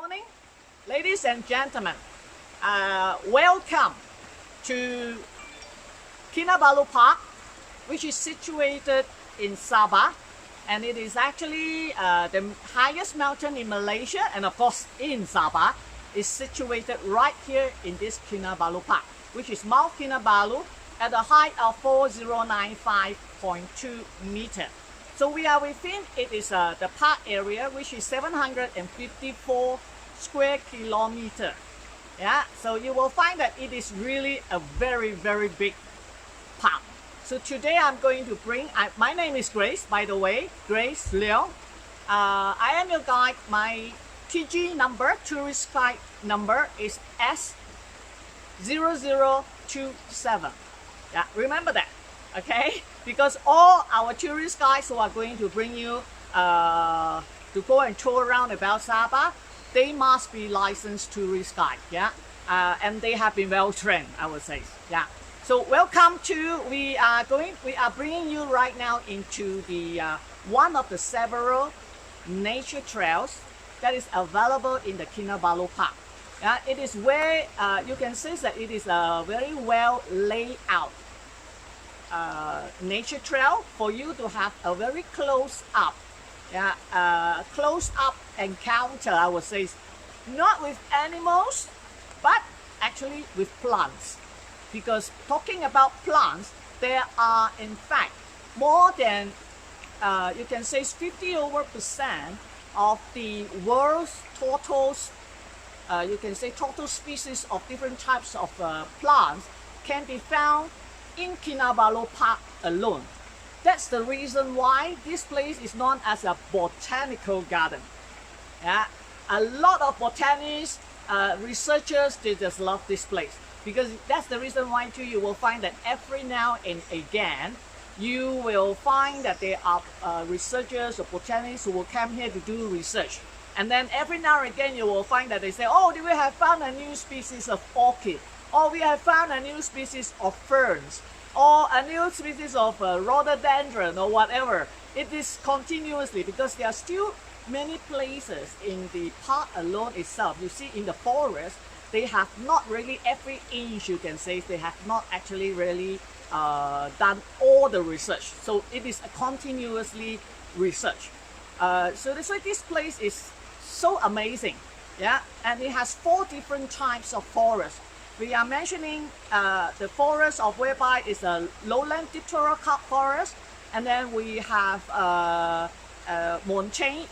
morning, ladies and gentlemen. Welcome to Kinabalu Park, which is situated in Sabah, and it is actually the highest mountain in Malaysia, and of course in Sabah, is situated right here in this Kinabalu Park, which is Mount Kinabalu at a height of 4095.2 meters. So we are within, it is the park area, which is 754 square kilometers. Yeah, so you will find that it is really a very big park. So today I'm going to bring, my name is Grace, by the way, Grace Leong. I am your guide. My TG number, tourist guide number is S0027. Yeah, remember that, okay? Because all our tourist guides who are going to bring you to go and tour around about Sabah, they must be licensed tourist guide, yeah? And they have been well trained, I would say, yeah. So welcome to, we are bringing you right now into the one of the several nature trails that is available in the Kinabalu Park. Yeah, it is where you can see that it is a very well laid out nature trail for you to have a very close up encounter, I would say, not with animals but actually with plants, because talking about plants, there are in fact more than you can say 50% of the world's total you can say total species of different types of plants can be found in Kinabalu Park alone. That's the reason why this place is known as a botanical garden. Yeah, a lot of botanists, researchers, they just love this place, because that's the reason why too you will find that every now and again you will find that there are researchers or botanists who will come here to do research. And then every now and again you will find that they say, oh, we have found a new species of orchid, or we have found a new species of ferns, or a new species of rhododendron, or whatever. It is continuously, because there are still many places in the park alone itself. You see, in the forest, they have not really every inch, you can say, they have not actually really done all the research. So it is a continuously research. So that's why this place is so amazing. Yeah, and it has 4 different types of forest. We are mentioning the forest of whereby is a lowland dipterocarp forest, and then we have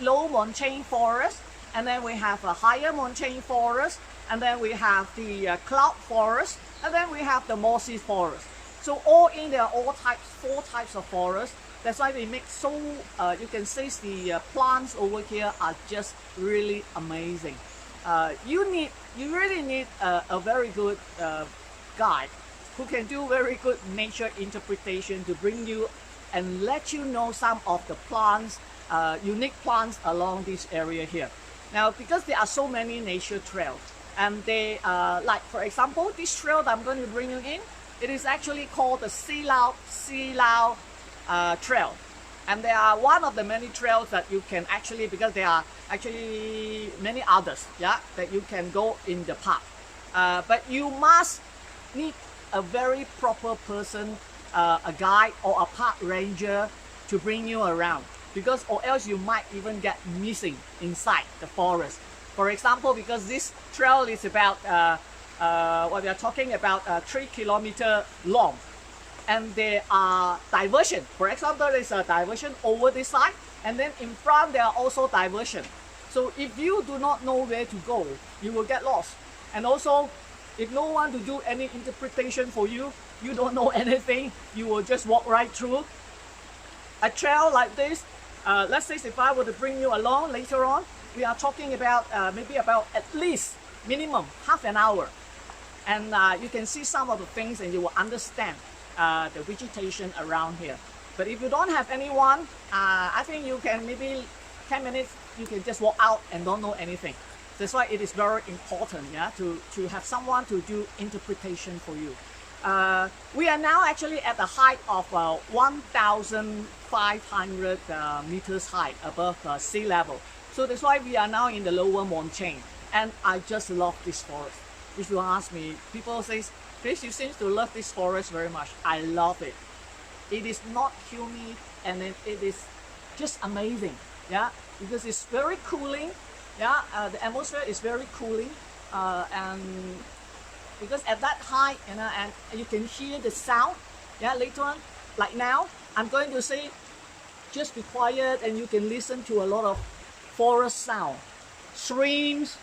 low montane forest, and then we have a higher montane forest, and then we have the cloud forest, and then we have the mossy forest. So all in there are all types, 4 types of forest. That's why we make so you can say the plants over here are just really amazing. You really need a very good guide who can do very good nature interpretation to bring you and let you know some of the plants, unique plants along this area here. Now, because there are so many nature trails, and they like, for example, this trail that I'm going to bring you in, it is actually called the Silau trail, and they are one of the many trails that you can actually, because there are actually many others, yeah, that you can go in the park, but you must need a very proper person, a guide or a park ranger to bring you around, because or else you might even get missing inside the forest. For example, because this trail is about what we are talking about 3 kilometers long, and there are diversion. For example, there is a diversion over this side, and then in front there are also diversion. So if you do not know where to go, you will get lost. And also, if no one to do any interpretation for you, you don't know anything, you will just walk right through. A trail like this, let's say if I were to bring you along later on, we are talking about maybe about at least minimum half an hour. And you can see some of the things and you will understand the vegetation around here. But if you don't have anyone, I think you can maybe 10 minutes, you can just walk out and don't know anything. That's why it is very important, yeah, to have someone to do interpretation for you. We are now actually at the height of 1,500 meters high above sea level. So that's why we are now in the lower mountain. And I just love this forest. If you ask me, people say, Grace, you seem to love this forest very much. I love it. It is not humid, and it is just amazing, yeah, because it's very cooling, yeah, the atmosphere is very cooling, and because at that height, you know, and you can hear the sound, yeah, later on, like now, I'm going to say, just be quiet, and you can listen to a lot of forest sound, streams,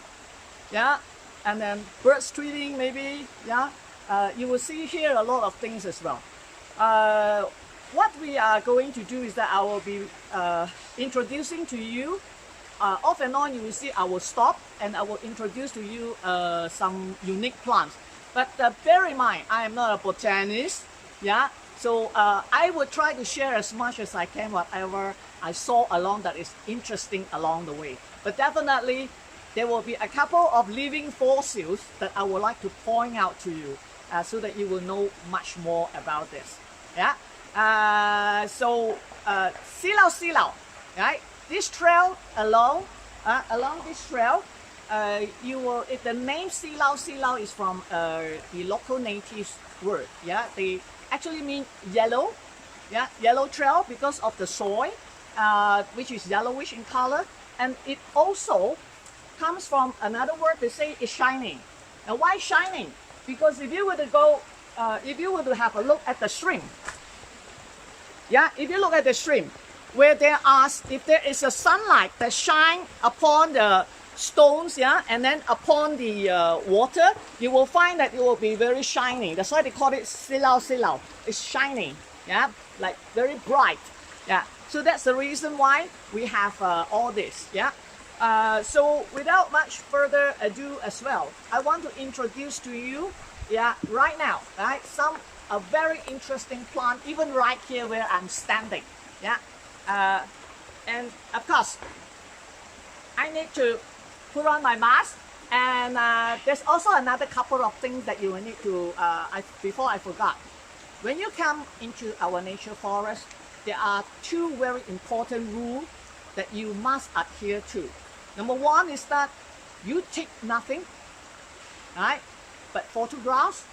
yeah, and then birds tweeting maybe, yeah, you will see here a lot of things as well. What we are going to do is that I will be introducing to you, off and on you will see I will stop and I will introduce to you some unique plants. But bear in mind, I am not a botanist, yeah, so I will try to share as much as I can whatever I saw along that is interesting along the way. But definitely there will be a couple of living fossils that I would like to point out to you so that you will know much more about this, yeah. Silau, right? This trail along this trail, you will. The name Silau is from the local natives word. Yeah, they actually mean yellow. Yeah, yellow trail because of the soil, which is yellowish in color, and it also comes from another word they say is shining. Now, why shining? Because if you were to go, if you were to have a look at the stream. Yeah, if you look at the stream, where if there is a sunlight that shine upon the stones, yeah, and then upon the water, you will find that it will be very shiny. That's why they call it silau. It's shining, yeah, like very bright, yeah. So that's the reason why we have all this, yeah. So without much further ado as well, I want to introduce to you, yeah, right now, right, a very interesting plant, even right here where I'm standing, yeah. And of course, I need to put on my mask, and there's also another couple of things that you will need to, before I forgot. When you come into our nature forest, there are two very important rules that you must adhere to. Number one is that you take nothing, right, but photographs.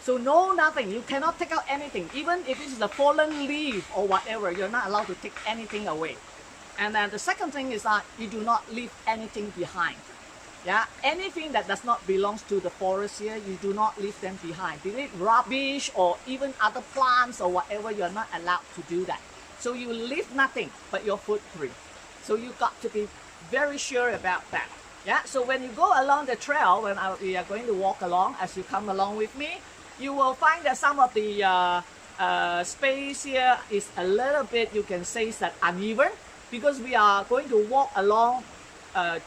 So no nothing, you cannot take out anything. Even if it's a fallen leaf or whatever, you're not allowed to take anything away. And then the second thing is that you do not leave anything behind. Yeah, anything that does not belong to the forest here, you do not leave them behind. Be it rubbish or even other plants or whatever, you're not allowed to do that. So you leave nothing but your footprint. So you got to be very sure about that. Yeah, so when you go along the trail, when we are going to walk along, as you come along with me, you will find that some of the space here is a little bit, you can say, that uneven, because we are going to walk along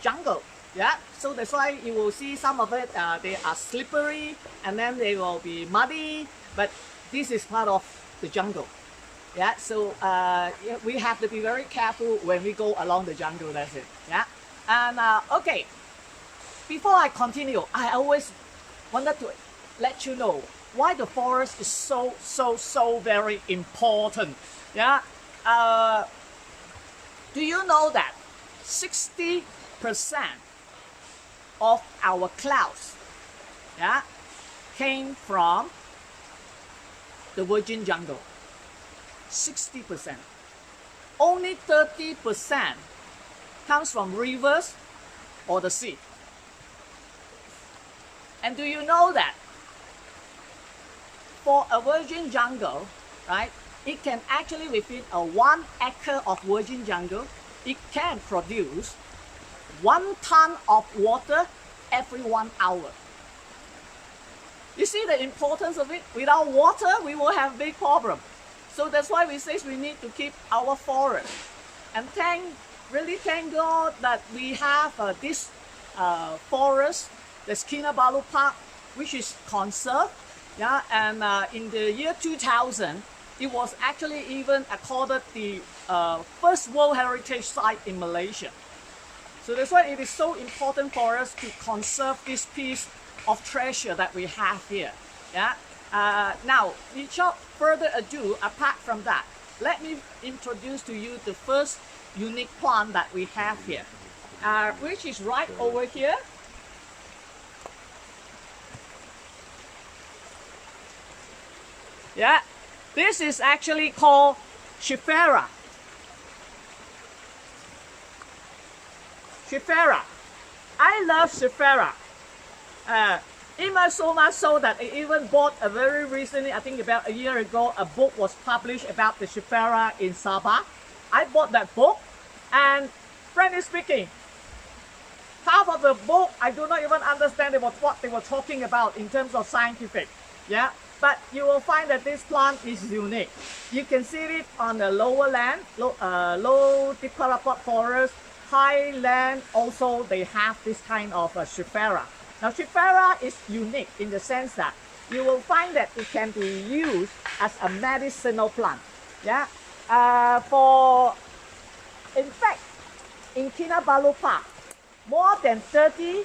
jungle. Yeah, so that's why you will see some of it, they are slippery, and then they will be muddy, but this is part of the jungle. Yeah, so we have to be very careful when we go along the jungle, that's it. Yeah, and okay, before I continue, I always wanted to let you know why the forest is so very important. Yeah, do you know that 60% of our clouds, yeah, came from the virgin jungle? 60%. Only 30% comes from rivers or the sea. And do you know that for a virgin jungle, right, it can actually, within a 1 acre of virgin jungle, it can produce 1 ton of water every 1 hour. You see the importance of it? Without water, we will have big problem. So that's why we say we need to keep our forest. And really thank God that we have this forest, the Kinabalu Park, which is conserved. Yeah, and in the year 2000, it was actually even accorded the first World Heritage Site in Malaysia. So that's why it is so important for us to conserve this piece of treasure that we have here. Yeah. Now, without further ado, apart from that, let me introduce to you the first unique plant that we have here, which is right over here. Yeah, this is actually called Schifera. Schifera. I love Schifera. Even so much so that I even bought a very recently, I think about a year ago, a book was published about the Schifera in Sabah. I bought that book, and frankly speaking, half of the book I do not even understand what they were talking about in terms of scientific. Yeah, but you will find that this plant is unique. You can see it on the lower land, low declarative forest, high land. Also, they have this kind of Schifera. Now, Schifera is unique in the sense that you will find that it can be used as a medicinal plant. Yeah, in fact, in Kinabalu Park, more than 30%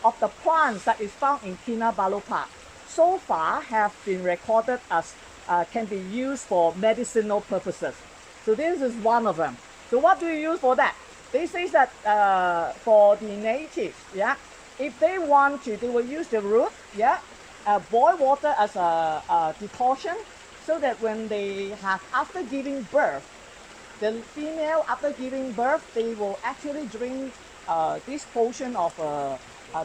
of the plants that is found in Kinabalu Park so far have been recorded as can be used for medicinal purposes. So this is one of them. So what do you use for that? They say that for the natives, yeah, if they want to, they will use the root, yeah, boil water as a decoction, so that when they have, after giving birth, the female after giving birth, they will actually drink this portion of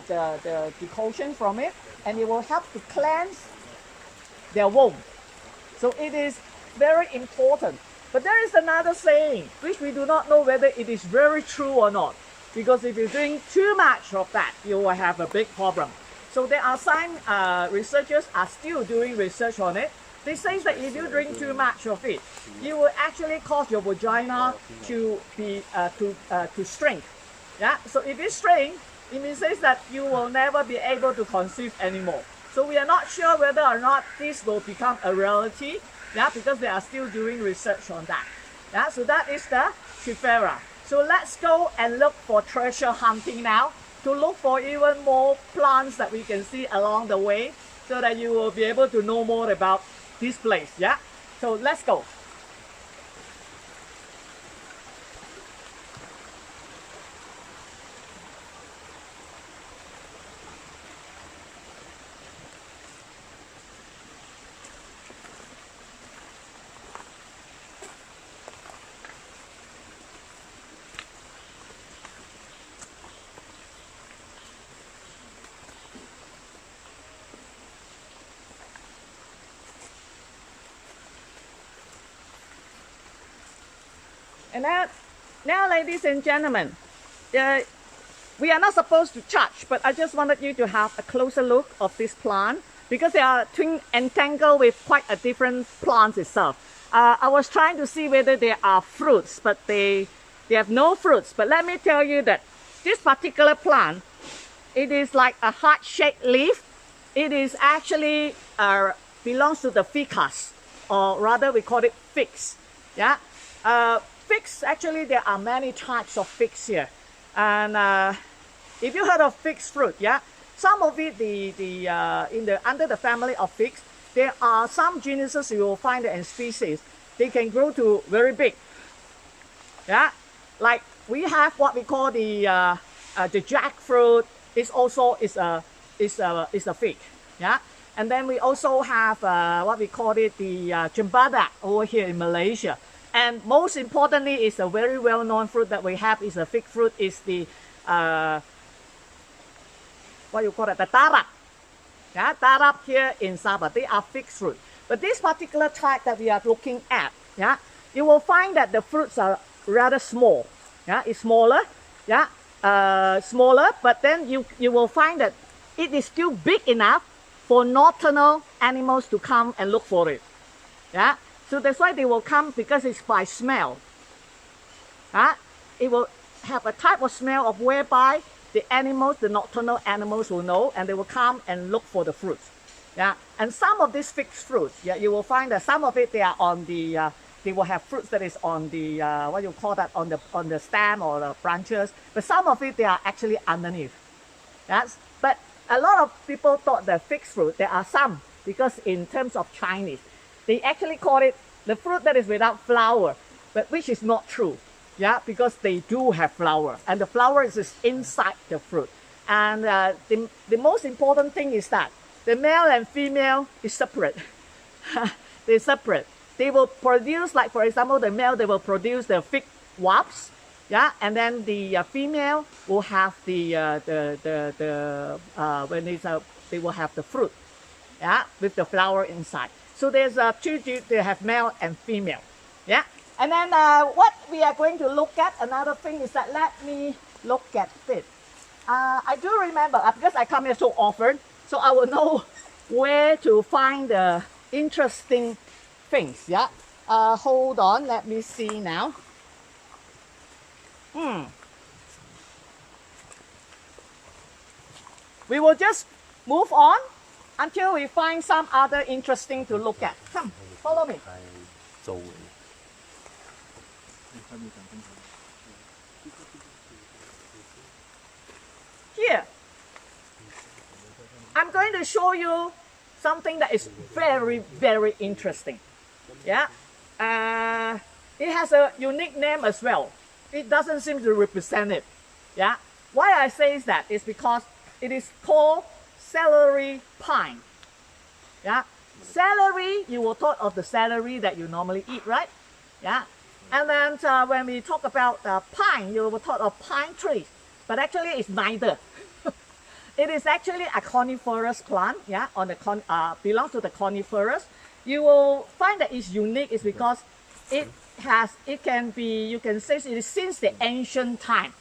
the decoction from it, and it will help to cleanse their womb. So it is very important. But there is another saying, which we do not know whether it is very true or not. Because if you drink too much of that, you will have a big problem. So there are some researchers are still doing research on it. They say that if you drink too much of it, you will actually cause your vagina to be to shrink. Yeah. So if it shrinks, it means that you will never be able to conceive anymore. So we are not sure whether or not this will become a reality. Yeah, because they are still doing research on that. Yeah, so that is the Schifera. So let's go and look for treasure hunting now, to look for even more plants that we can see along the way, so that you will be able to know more about this place. Yeah, so let's go. And now, ladies and gentlemen, we are not supposed to touch, but I just wanted you to have a closer look of this plant, because they are entangled with quite a different plants itself. I was trying to see whether there are fruits, but they have no fruits. But let me tell you that this particular plant, it is like a heart-shaped leaf. It is actually belongs to the ficus, or rather we call it figs. Yeah. Figs, actually there are many types of figs here, and if you heard of figs fruit, yeah, some of it under the family of figs, there are some genuses you will find and species they can grow to very big. Yeah, like we have what we call the jackfruit. It's also is a fig. Yeah, and then we also have what we call it the cempedak over here in Malaysia. And most importantly, is a very well-known fruit that we have is a fig fruit, is the what you call it, the tarap. Yeah, tarap here in Sabah, they are fig fruit. But this particular type that we are looking at, yeah, you will find that the fruits are rather small. Yeah, it's smaller. Yeah, smaller. But then you will find that it is still big enough for nocturnal animals to come and look for it. Yeah. So that's why they will come, because it's by smell. It will have a type of smell of whereby the animals, the nocturnal animals will know, and they will come and look for the fruits. Yeah, and some of these fig fruits, yeah, you will find that some of it they are on the, they will have fruits that is on the what you call that, on the stem or the branches, but some of it they are actually underneath. Yes, but a lot of people thought that fig fruit, there are some, because in terms of Chinese, they actually call it the fruit that is without flower, but which is not true. Yeah, because they do have flower, and the flower is inside the fruit. And the most important thing is that the male and female is separate. They're separate. They will produce, like for example, the male, they will produce the fig wasps, yeah, and then the female will have when they will have the fruit, yeah, with the flower inside. So there's two, they have male and female, yeah. And then what we are going to look at, another thing is that, let me look at it. I do remember, because I come here so often, so I will know where to find the interesting things, yeah. Hold on, let me see now. We will just move on until we find some other interesting to look at. Come, follow me. Here, I'm going to show you something that is very, very interesting. Yeah, it has a unique name as well. It doesn't seem to represent it. Yeah, why I say that is because it is called celery pine. Yeah, celery, you will thought of the celery that you normally eat, right? Yeah, and then when we talk about pine, you will thought of pine trees, but actually it's neither. It is actually a coniferous plant, yeah, on the belongs to the coniferous. You will find that it's unique is because it can be, you can say it is since the ancient time.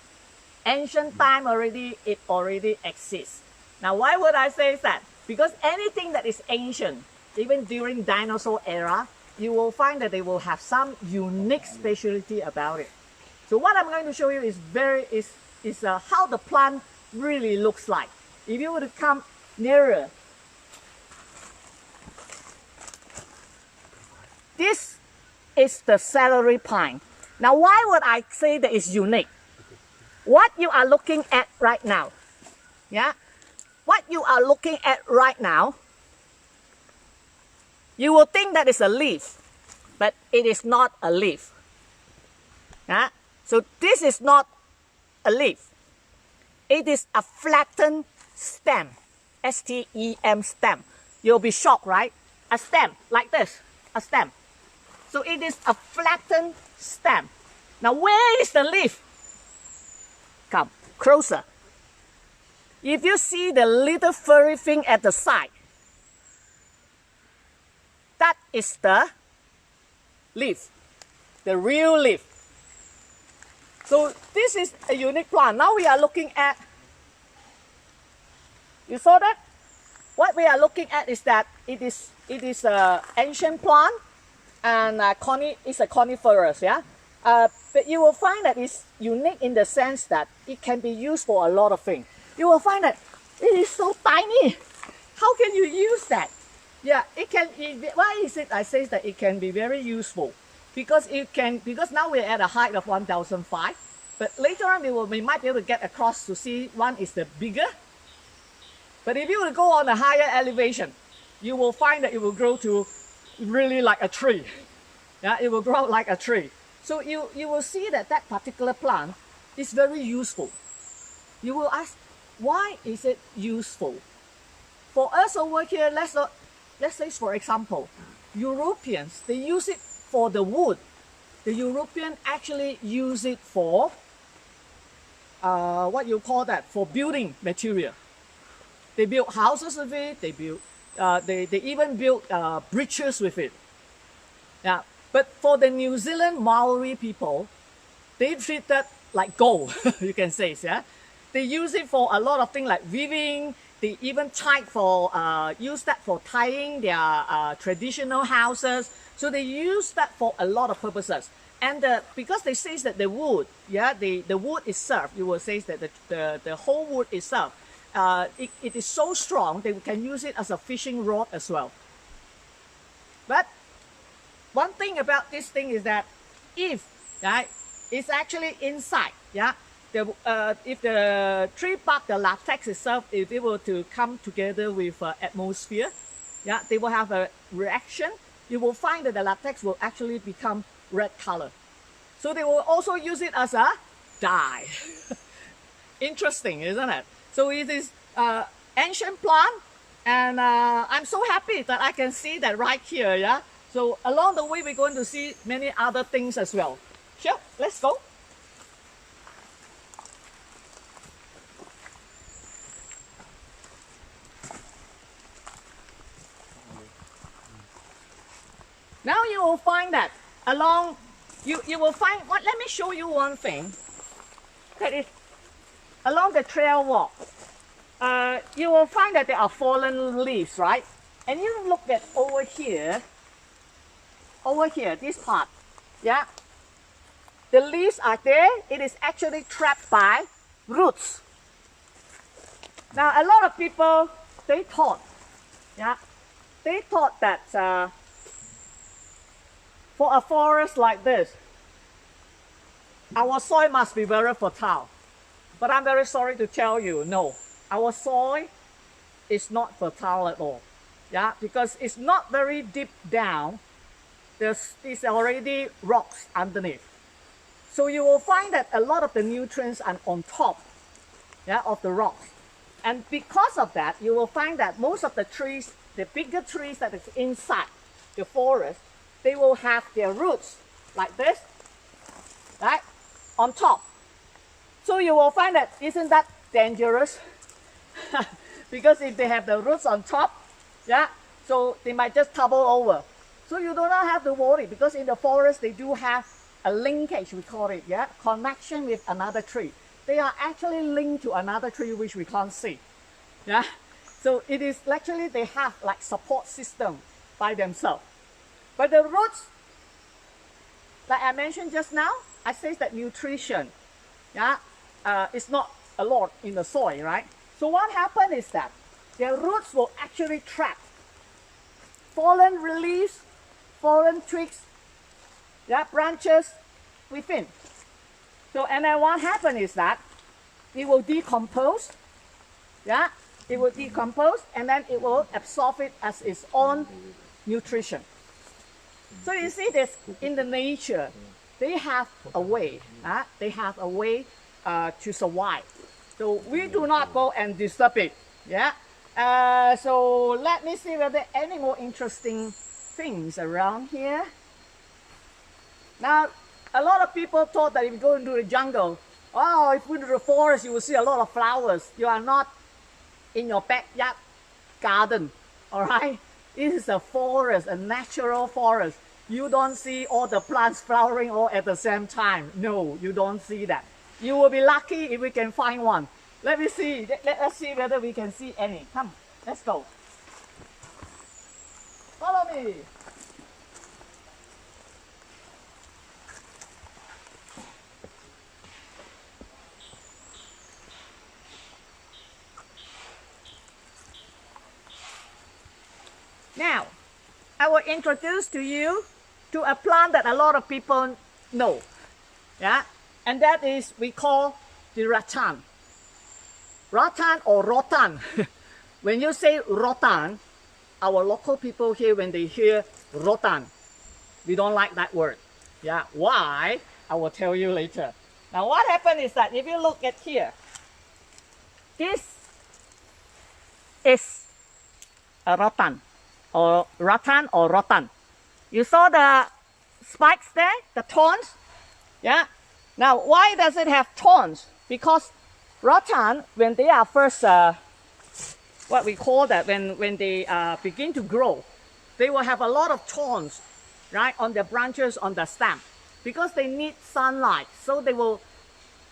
Ancient time already, it already exists. Now why would I say that? Because anything that is ancient, even during dinosaur era, you will find that they will have some unique specialty about it. So what I'm going to show you is how the plant really looks like. If you were to come nearer, this is the celery pine. Now why would I say that it's unique? What you are looking at right now, yeah, what you are looking at right now, you will think that it's a leaf, but it is not a leaf. Yeah? So this is not a leaf. It is a flattened stem, S-T-E-M, stem. You'll be shocked, right? A stem, like this, a stem. So it is a flattened stem. Now where is the leaf? Come closer. If you see the little furry thing at the side, that is the leaf, the real leaf. So this is a unique plant. Now we are looking at, you saw that? What we are looking at is that it is an ancient plant, and it's a coniferous, yeah? But you will find that it's unique in the sense that it can be used for a lot of things. You will find that it is so tiny. How can you use that? Yeah, why is it I say that it can be very useful? Because now we're at a height of 1,005, but later on we might be able to get across to see one is the bigger. But if you will go on a higher elevation, you will find that it will grow to really like a tree. Yeah, it will grow like a tree. So you will see that particular plant is very useful. You will ask, why is it useful? For us over here, let's say for example, Europeans, they use it for the wood. The European actually use it for what you call that, for building material. They build houses with it. They even build bridges with it. Yeah, but for the New Zealand Maori people, they treat that like gold. You can say, yeah. They use it for a lot of things like weaving. They even use that for tying their traditional houses. So they use that for a lot of purposes. And because they say that the wood, yeah, the wood itself, you will say that the whole wood itself, it is so strong they can use it as a fishing rod as well. But one thing about this thing is that if it's actually inside, yeah, if the tree bark, the latex itself, if it were to come together with atmosphere, yeah, they will have a reaction. You will find that the latex will actually become red color. So they will also use it as a dye. Interesting, isn't it? So it is ancient plant, And I'm so happy that I can see that right here, yeah? So along the way, we're going to see many other things as well. Sure, let's go. Now you will find that along, you will find, what? Let me show you one thing. That is, along the trail walk, you will find that there are fallen leaves, right? And you look at over here, this part, yeah? The leaves are there, it is actually trapped by roots. Now a lot of people, they thought that for a forest like this, our soil must be very fertile. But I'm very sorry to tell you, no, our soil is not fertile at all. Yeah, because it's not very deep down. There's already rocks underneath. So you will find that a lot of the nutrients are on top, yeah, of the rocks. And because of that, you will find that most of the trees, the bigger trees that is inside the forest, they will have their roots like this, right, on top. So you will find that, isn't that dangerous? Because if they have the roots on top, yeah, so they might just topple over. So you do not have to worry, because in the forest they do have a linkage, we call it, yeah, connection with another tree. They are actually linked to another tree which we can't see, yeah. So it is actually, they have like support system by themselves. But the roots, like I mentioned just now, I say that nutrition, yeah, is not a lot in the soil, right? So what happens is that their roots will actually trap fallen leaves, fallen twigs, yeah, branches within. So, and then what happens is that it will decompose, yeah, it will decompose, and then it will absorb it as its own nutrition. So you see this in the nature, they have a way, to survive. So we do not go and disturb it, yeah. So let me see whether any more interesting things around here. Now, a lot of people thought that if you go into the jungle, oh, if you go to the forest, you will see a lot of flowers. You are not in your backyard garden, all right? It is a forest, a natural forest. You don't see all the plants flowering all at the same time. No, you don't see that. You will be lucky if we can find one. Let me see. Let's see whether we can see any. Come, let's go. Follow me. Now, I will introduce to you to a plant that a lot of people know, yeah, and that is we call the rattan. Rattan or rotan. When you say rotan, our local people here, when they hear rotan, we don't like that word. Yeah, why? I will tell you later. Now, what happened is that if you look at here, this is a rattan. Or rattan or rotan. You saw the spikes there, the thorns? Yeah. Now, why does it have thorns? Because rattan, when they are first, what we call that, when they begin to grow, they will have a lot of thorns, right, on the branches, on the stem, because they need sunlight. So they will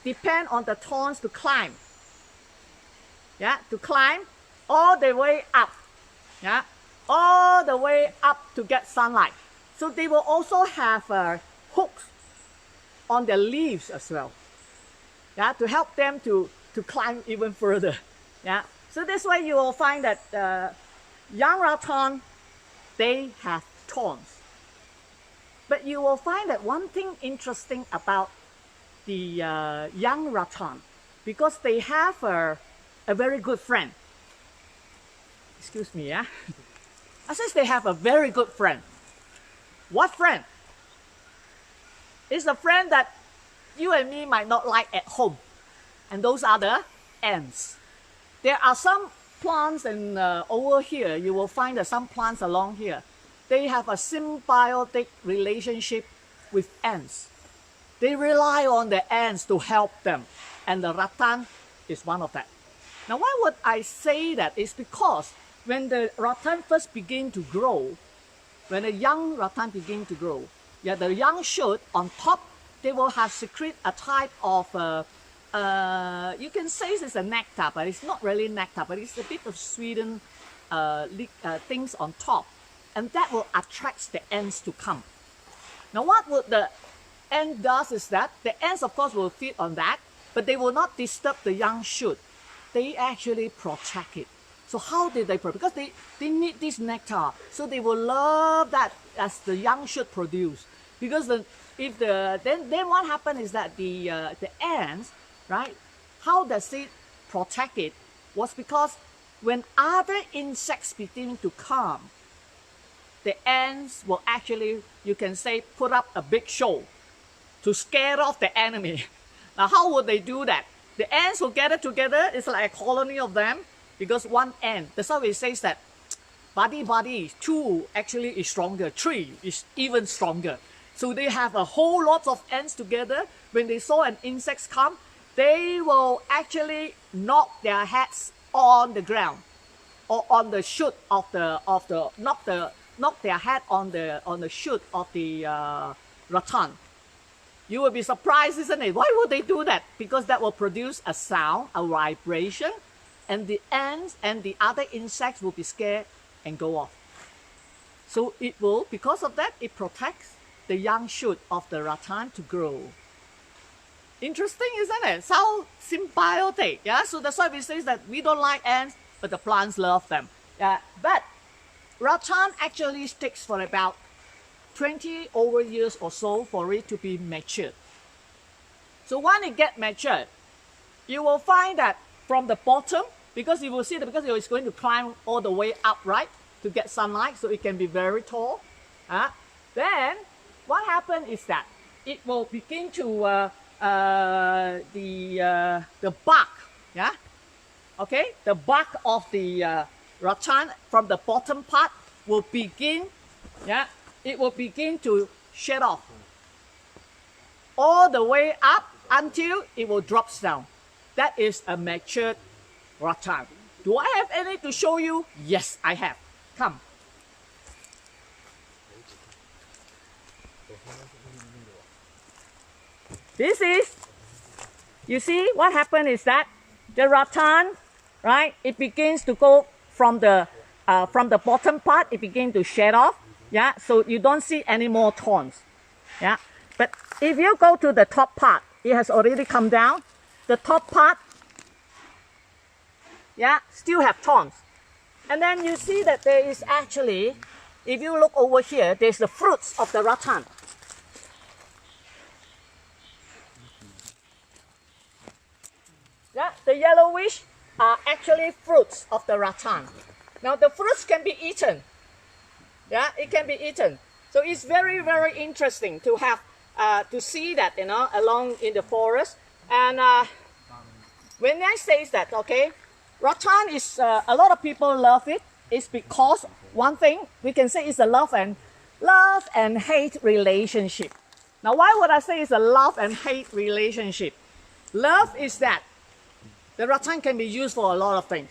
depend on the thorns to climb. Yeah, to climb all the way up. Yeah. All the way up to get sunlight. So they will also have hooks on their leaves as well, yeah, to help them to climb even further. Yeah. So this way you will find that young rattan, they have thorns. But you will find that one thing interesting about the young rattan, because they have a very good friend. Excuse me, yeah. I says they have a very good friend. What friend? It's a friend that you and me might not like at home. And those are the ants. There are some plants and over here, you will find that some plants along here, they have a symbiotic relationship with ants. They rely on the ants to help them, and the rattan is one of that. Now, why would I say that? It's because when the rattan first begin to grow, when a young rattan begin to grow, yeah, the young shoot on top, they will have secrete a type of, you can say it's a nectar, but it's not really nectar, but it's a bit of sweetened things on top. And that will attract the ants to come. Now, what would the ant does is that the ants, of course, will feed on that, but they will not disturb the young shoot. They actually protect it. So how did they protect? Because they need this nectar, so they will love that as the young shoot produce. Because then what happens is that the ants, right? How does it protect it? Was because when other insects begin to come, the ants will actually, you can say, put up a big show to scare off the enemy. Now, how would they do that? The ants will gather together. It's like a colony of them, because one ant. That's why it says that buddy, two actually is stronger, three is even stronger. So they have a whole lot of ants together. When they saw an insect come, they will actually knock their heads on the ground or on the shoot of knock their head on the shoot of the rattan. You will be surprised, isn't it? Why would they do that? Because that will produce a sound, a vibration, and the ants and the other insects will be scared and go off. So it will, because of that, it protects the young shoot of the rattan to grow. Interesting, isn't it? So symbiotic, yeah? So that's why we say that we don't like ants, but the plants love them. Yeah, but rattan actually sticks for about 20 over years or so for it to be matured. So when it gets matured, you will find that from the bottom, because you will see that because it's going to climb all the way up, right, to get sunlight, so it can be very tall. Then what happens is that it will begin to the bark, yeah, okay, the bark of the rattan from the bottom part will begin, yeah, it will begin to shed off all the way up until it will drop down. That is a matured rattan. Do I have any to show you? Yes, I have. Come. This is, you see what happened is that the rattan, right, it begins to go from the bottom part, it begins to shed off, yeah, so you don't see any more thorns, yeah. But if you go to the top part, it has already come down. The top part, yeah, still have thorns. And then you see that there is actually, if you look over here, there's the fruits of the rattan. Yeah, the yellowish are actually fruits of the rattan. Now the fruits can be eaten. Yeah, it can be eaten. So it's very, very interesting to have to see that, you know, along in the forest. And when I say that, okay, rattan is a lot of people love it. It's because one thing we can say is a love and hate relationship. Now, why would I say it's a love and hate relationship? Love is that the rattan can be used for a lot of things.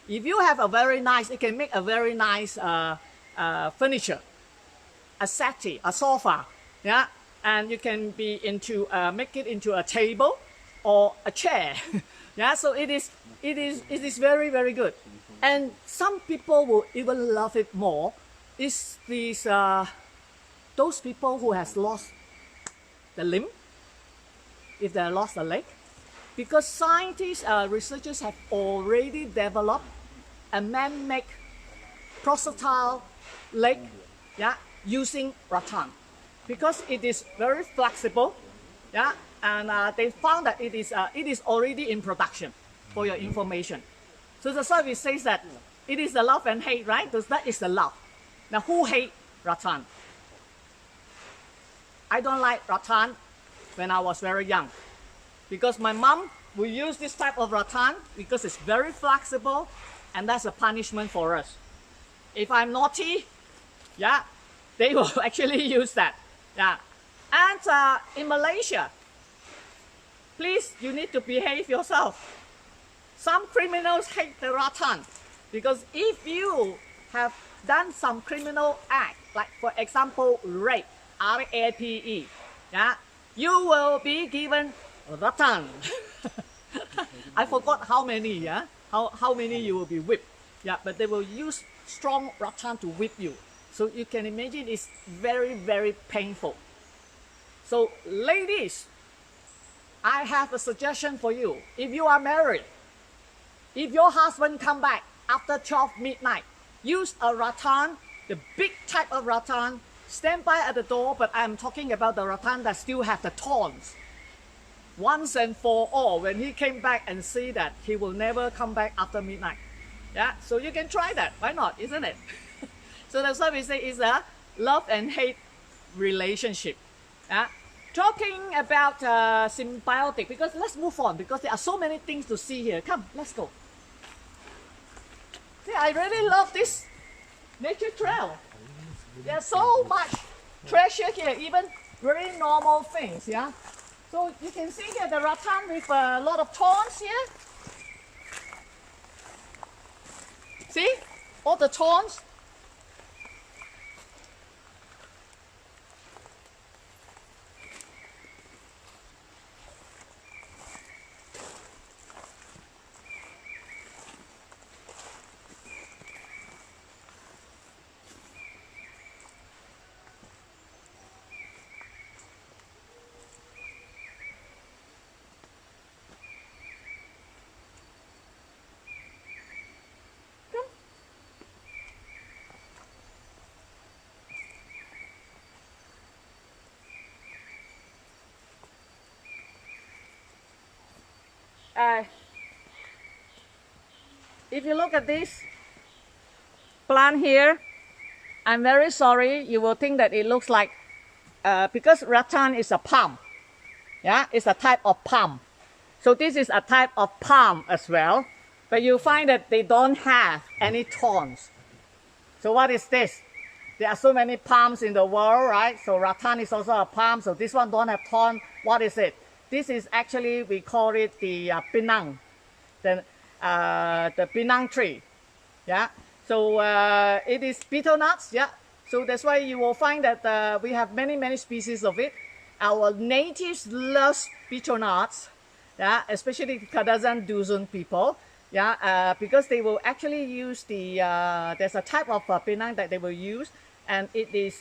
If you have a very nice, it can make a very nice furniture, a settee, a sofa, yeah, and you can be into make it into a table or a chair, yeah. So it is very, very good, and some people will even love it more. Is these those people who has lost the limb, if they lost a leg. Because scientists, researchers have already developed a man-made prosthetic leg, yeah, using rattan. Because it is very flexible, yeah, and they found that it is already in production, for your information. So the service says that it is the love and hate, right? Because that is the love. Now, who hate rattan? I don't like rattan when I was very young. Because my mom will use this type of rattan because it's very flexible and that's a punishment for us. If I'm naughty, yeah, they will actually use that. Yeah. And in Malaysia, please, you need to behave yourself. Some criminals hate the rattan because if you have done some criminal act, like for example, rape, R-A-P-E, yeah, you will be given rattan. I forgot how many, yeah, how many you will be whipped. Yeah, but they will use strong rattan to whip you. So you can imagine it's very, very painful. So ladies, I have a suggestion for you. If you are married, if your husband come back after 12 midnight, use a rattan, the big type of rattan, stand by at the door, but I'm talking about the rattan that still have the thorns. Once and for all, when he came back and see that, he will never come back after midnight. Yeah, so you can try that. Why not, isn't it? So that's why we say it's a love and hate relationship. Yeah. Talking about symbiotic, because let's move on, because there are so many things to see here. Come, let's go. See, I really love this nature trail. There's so much treasure here, even very normal things, yeah? So you can see here the rattan with a lot of thorns here. See, all the thorns. If you look at this plant here, I'm very sorry, you will think that it looks like, because rattan is a palm, yeah, it's a type of palm. So this is a type of palm as well, but you find that they don't have any thorns. So what is this? There are so many palms in the world, right? So rattan is also a palm, so this one don't have thorn. What is it? This is actually, we call it the pinang, the pinang tree, yeah. So it is betel nuts, yeah. So that's why you will find that we have many species of it. Our natives love betel nuts, yeah, especially Kadazan Duzun people, yeah, because they will actually use the, there's a type of pinang that they will use, and it is,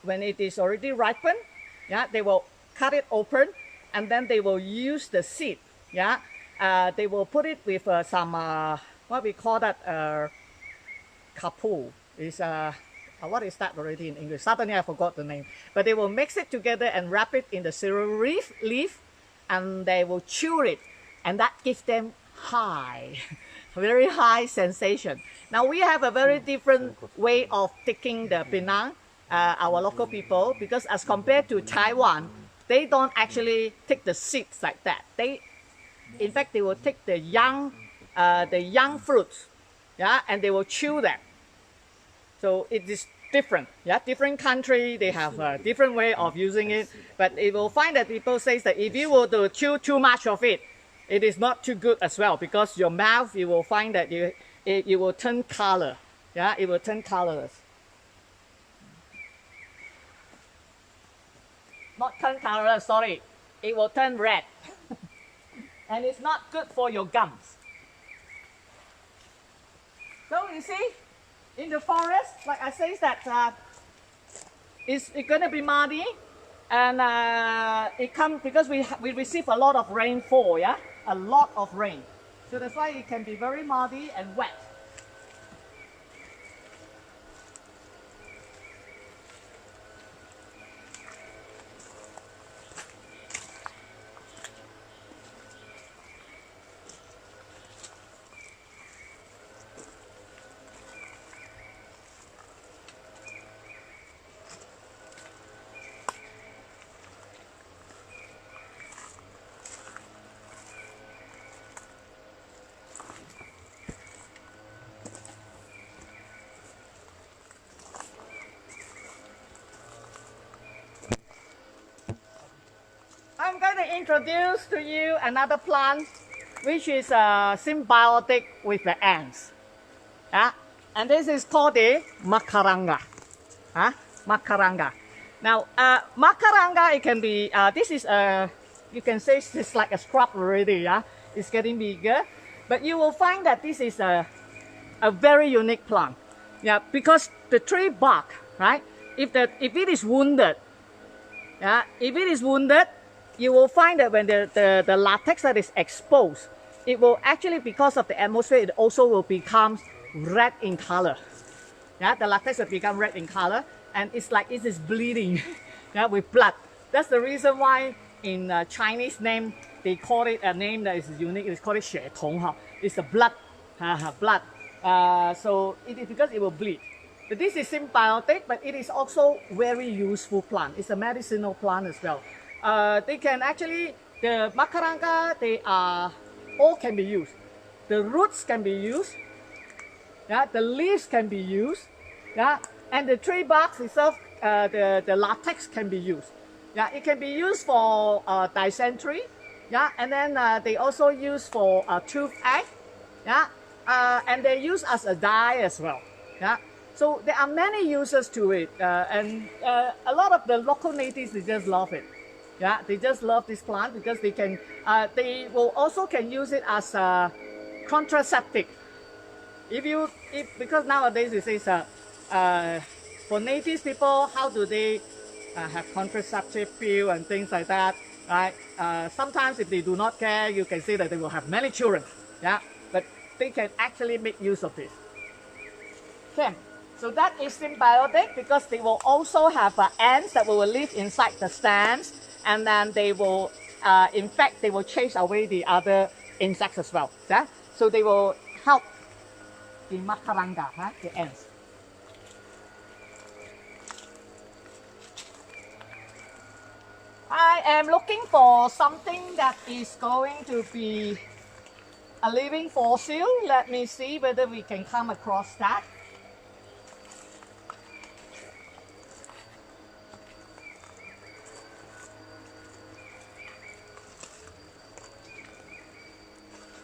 when it is already ripened, yeah, they will cut it open, and then they will use the seed, yeah. They will put it with some, what we call that, kapu. Is what is that already in English? Suddenly I forgot the name. But they will mix it together and wrap it in the celery leaf, and they will chew it, and that gives them high, very high sensation. Now we have a very different way of taking the pinang, our local people, because as compared to Taiwan, they don't actually take the seeds like that. In fact, they will take the young fruits, yeah, and they will chew them. So it is different, yeah. Different country, they have a different way of using it. But you will find that people say that if you were to chew too much of it, it is not too good as well, because your mouth, you will find that you will turn color, yeah. It will turn colorless. Not turn colorless, sorry. It will turn red. And it's not good for your gums. So you see, in the forest, like I say, that it's going to be muddy, and it comes because we receive a lot of rainfall, yeah, a lot of rain. So that's why it can be very muddy and wet. to introduce to you another plant which is symbiotic with the ants. Yeah? And this is called the Makkaranga. Makkaranga. Now, Makkaranga, it can be, this is you can say it's like a scrub already, yeah? It's getting bigger. But you will find that this is a very unique plant. Yeah, because the tree bark, right? If it is wounded, yeah, if it is wounded, you will find that when the latex that is exposed, it will actually, because of the atmosphere, it also will become red in color. Yeah, the latex will become red in color, and it's like it is bleeding, yeah, with blood. That's the reason why in Chinese name they call it a name that is unique. It's called it 血统. It's the blood, blood. So it is because it will bleed. But this is symbiotic, but it is also very useful plant. It's a medicinal plant as well. They can actually, the Makkaranga, they are all can be used. The roots can be used. Yeah, the leaves can be used. Yeah, and the tree bark itself, the latex can be used. Yeah, it can be used for dysentery. Yeah, and then they also use for toothache. Yeah, and they use as a dye as well. Yeah, so there are many uses to it, and a lot of the local natives, they just love it. Yeah, they just love this plant because they can. They will also can use it as a contraceptive. Because nowadays it says for native people, how do they have contraceptive pill and things like that, right? Sometimes if they do not care, you can say that they will have many children. Yeah, but they can actually make use of this. Okay, so that is symbiotic because they will also have ants that will live inside the stems, and then they will, in fact, they will chase away the other insects as well. Yeah? So they will help the Makkaranga, the ants. I am looking for something that is going to be a living fossil. Let me see whether we can come across that.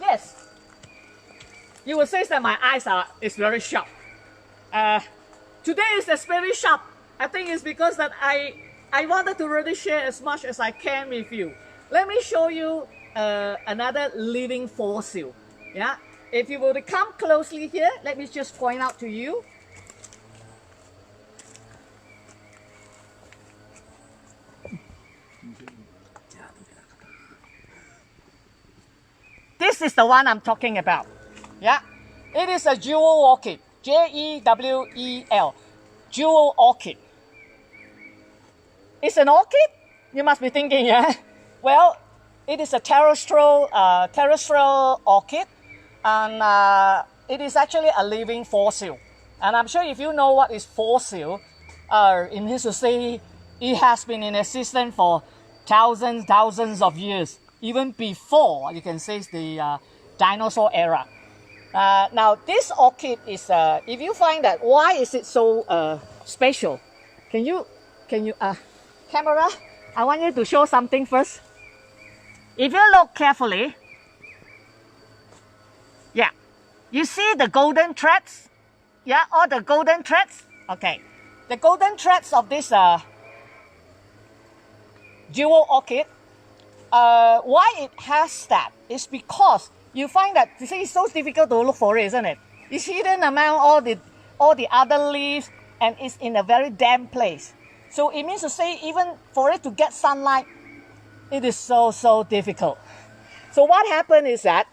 Yes. You will say that my eyes is very sharp. Today is very sharp. I think it's because that I wanted to really share as much as I can with you. Let me show you another living fossil. Yeah, if you were to come closely here, let me just point out to you. This is the one I'm talking about. Yeah, it is a jewel orchid. Jewel. Jewel orchid. It's an orchid? You must be thinking, yeah? Well, it is a terrestrial orchid, and it is actually a living fossil. And I'm sure if you know what is fossil, it means to say it has been in existence for thousands of years, even before, you can say, the dinosaur era. Now, this orchid is, if you find that, why is it so special? Can you, camera, I want you to show something first. If you look carefully, yeah, you see the golden threads? Yeah, all the golden threads? Okay, the golden threads of this jewel orchid, why it has that is because you find that, you see, it's so difficult to look for it, isn't it? It's hidden among all the other leaves, and it's in a very damp place. So it means to say, even for it to get sunlight, it is so difficult. So what happened is that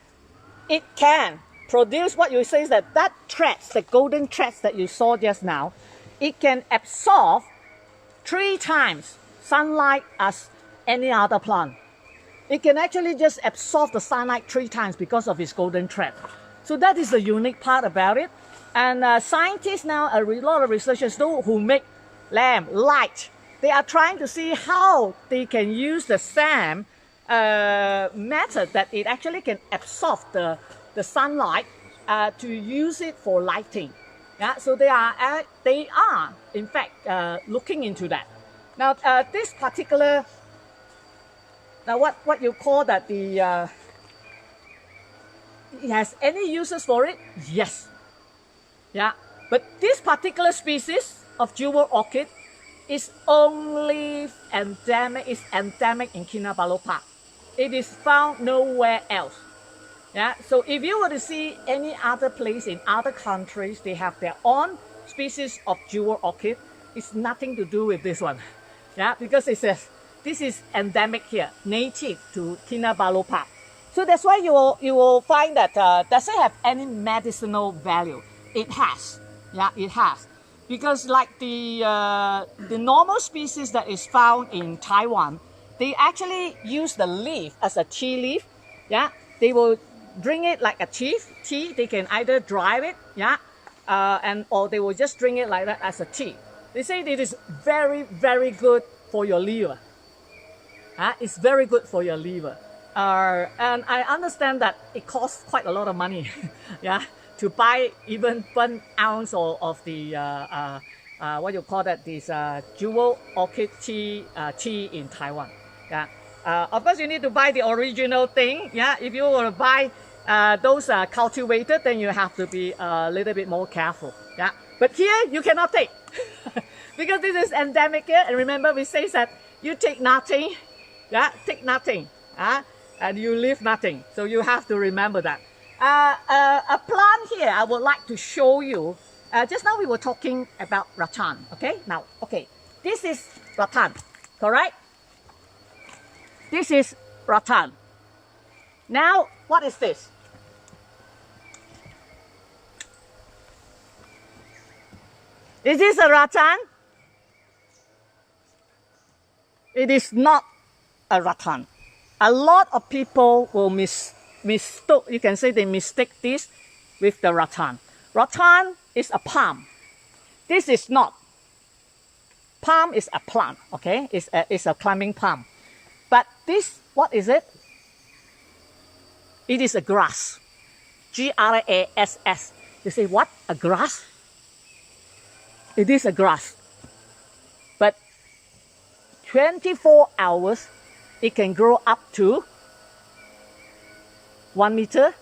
it can produce what you say is that threads, the golden threads that you saw just now, it can absorb 3 times sunlight as any other plant. It can actually just absorb the sunlight 3 times because of its golden thread. So that is the unique part about it. And scientists now, a lot of researchers who make light, they are trying to see how they can use the same method that it actually can absorb the sunlight to use it for lighting. Yeah, so they are in fact looking into that. Now this particular Now what you call that it has any uses for it? Yes. Yeah. But this particular species of jewel orchid is only endemic in Kinabalu Park. It is found nowhere else. Yeah. So if you were to see any other place in other countries, they have their own species of jewel orchid. It's nothing to do with this one. Yeah, because it says this is endemic here, native to Kinabalu Park. So that's why you will find that does it have any medicinal value? It has. Yeah, it has. Because like the normal species that is found in Taiwan, they actually use the leaf as a tea leaf. Yeah, they will drink it like a tea. They can either dry it, yeah, or they will just drink it like that as a tea. They say it is very, very good for your liver. It's very good for your liver. And I understand that it costs quite a lot of money, yeah, to buy even 1 ounce of the what you call that, this jewel orchid tea in Taiwan. Yeah, of course you need to buy the original thing. Yeah, if you want to buy those cultivated, then you have to be a little bit more careful. Yeah, but here you cannot take because this is endemic here. And remember, we say that you take nothing. Yeah, take nothing. And you leave nothing. So you have to remember that. A plant here I would like to show you. Just now we were talking about rattan. Okay, now, okay, this is rattan, correct? This is rattan. Now, what is this? Is this a rattan? It is not a rattan. A lot of people will mistake, you can say they mistake this with the rattan. Rattan is a palm. This is not. Palm is a plant, okay? It's a climbing palm. But this, what is it? It is a grass. Grass. You say, what? A grass? It is a grass. But 24 hours, it can grow up to 1 meter,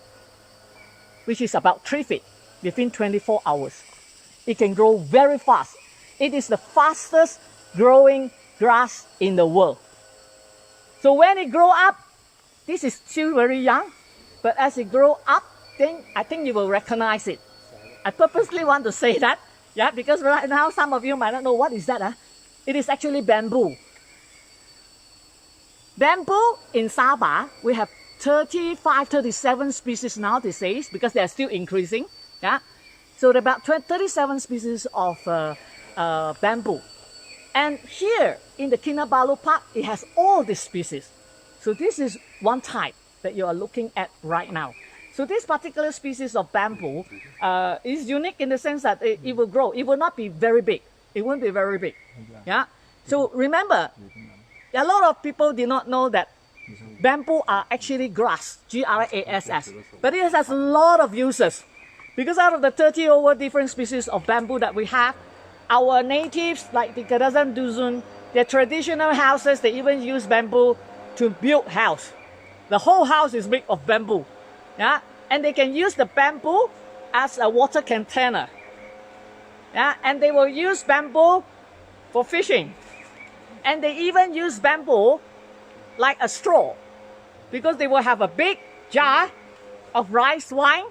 which is about 3 feet, within 24 hours. It can grow very fast. It is the fastest growing grass in the world. So when it grows up, this is still very young, but as it grows up, then I think you will recognize it. I purposely want to say that, yeah, because right now some of you might not know what is that. It is actually bamboo. Bamboo in Sabah, we have 35, 37 species now these days because they are still increasing. Yeah, so there are about 37 species of bamboo. And here in the Kinabalu Park, it has all these species. So this is one type that you are looking at right now. So this particular species of bamboo is unique in the sense that it will grow. It will not be very big. It won't be very big. Yeah. So remember, a lot of people did not know that bamboo are actually grass, G-R-A-S-S. But it has a lot of uses. Because out of the 30 over different species of bamboo that we have, our natives, like the Kadazan Duzun, their traditional houses, they even use bamboo to build house. The whole house is made of bamboo. Yeah? And they can use the bamboo as a water container. Yeah? And they will use bamboo for fishing. And they even use bamboo like a straw, because they will have a big jar of rice wine,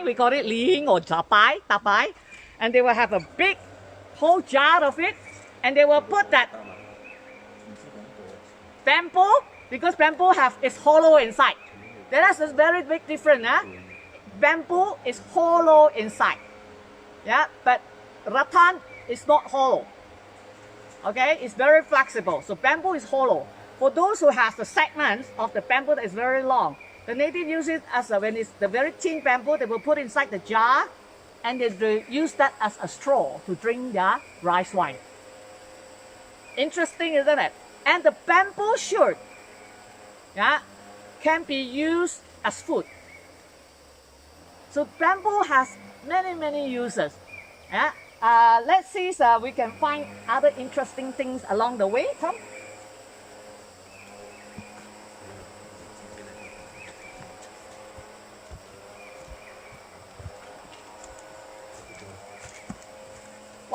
we call it Lichen or tapai, and they will have a big whole jar of it, and they will put that bamboo, because bamboo is hollow inside. That's a very big difference. Bamboo is hollow inside, yeah, but rattan is not hollow. Okay, it's very flexible. So bamboo is hollow. For those who have the segments of the bamboo that is very long, the native use it as when it's the very thin bamboo, they will put inside the jar, and they use that as a straw to drink their rice wine. Interesting, isn't it? And the bamboo shoot, yeah, can be used as food. So bamboo has many, many uses. Yeah. Let's see if we can find other interesting things along the way. Come.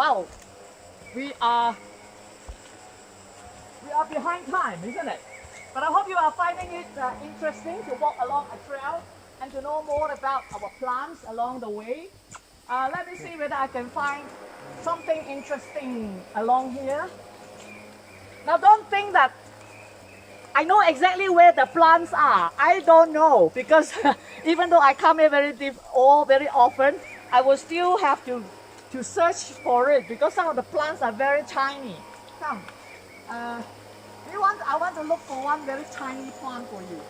Wow, we are behind time, isn't it? But I hope you are finding it interesting to walk along a trail and to know more about our plants along the way. Let me see whether I can find something interesting along here. Now don't think that I know exactly where the plants are. I don't know, because even though I come here very often, I will still have to search for it, because some of the plants are very tiny. Come. I want to look for one very tiny plant for you.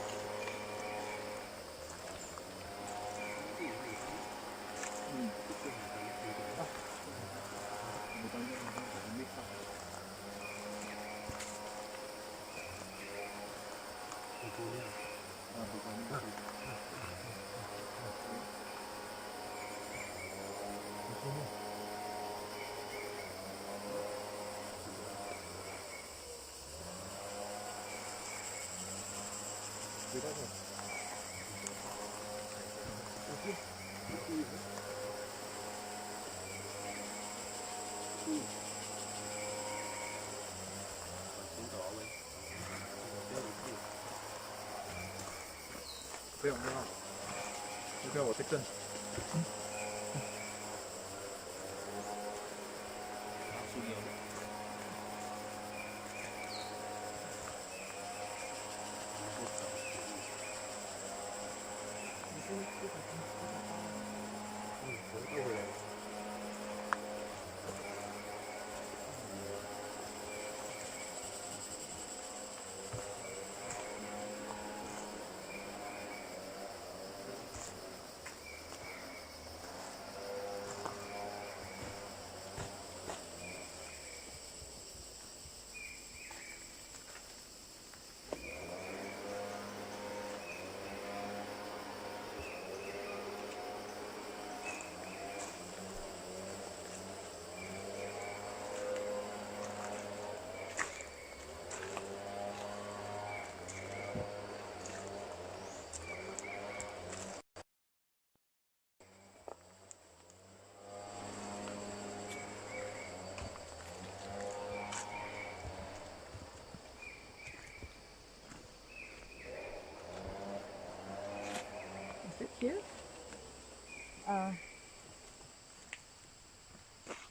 Here.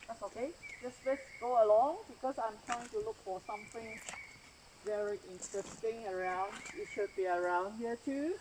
That's okay. Let's go along, because I'm trying to look for something very interesting around. It should be around here too.